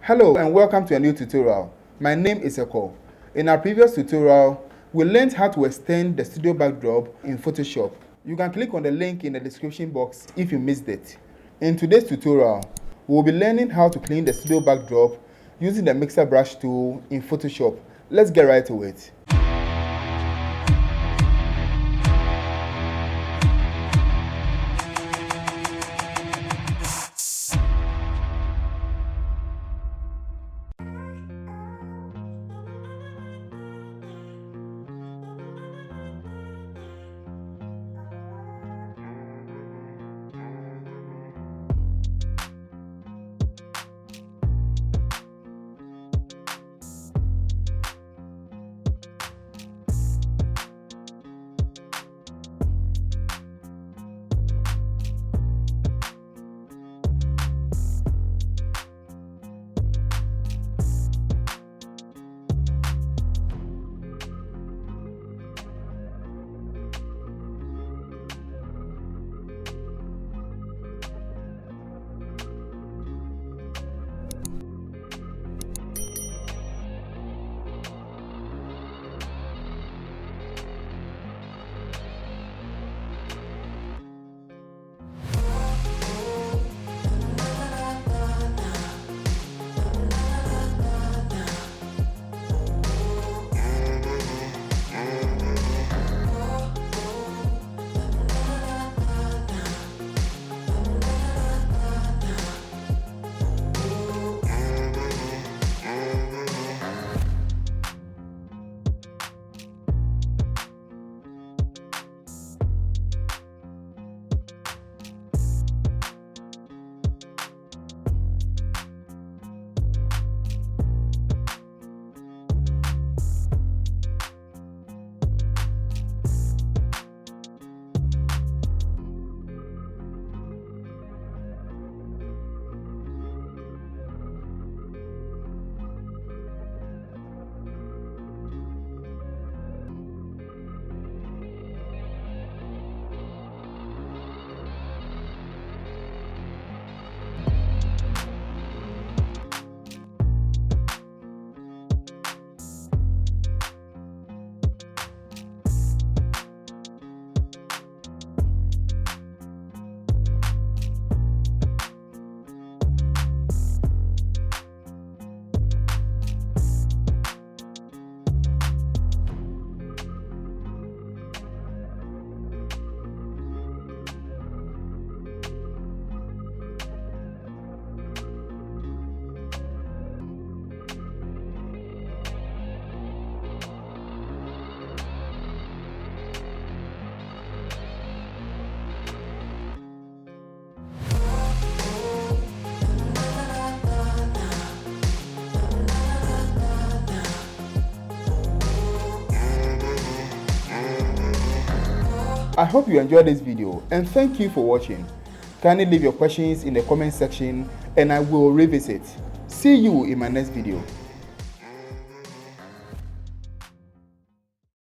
Hello and welcome to a new tutorial. My name is Eko. In our previous tutorial, we learned how to extend the studio backdrop in Photoshop. You can click on the link in the description box if you missed it. In today's tutorial, we will be learning how to clean the studio backdrop using the mixer brush tool in Photoshop. Let's get right to it. I hope you enjoyed this video and thank you for watching. Kindly leave your questions in the comment section and I will revisit. See you in my next video.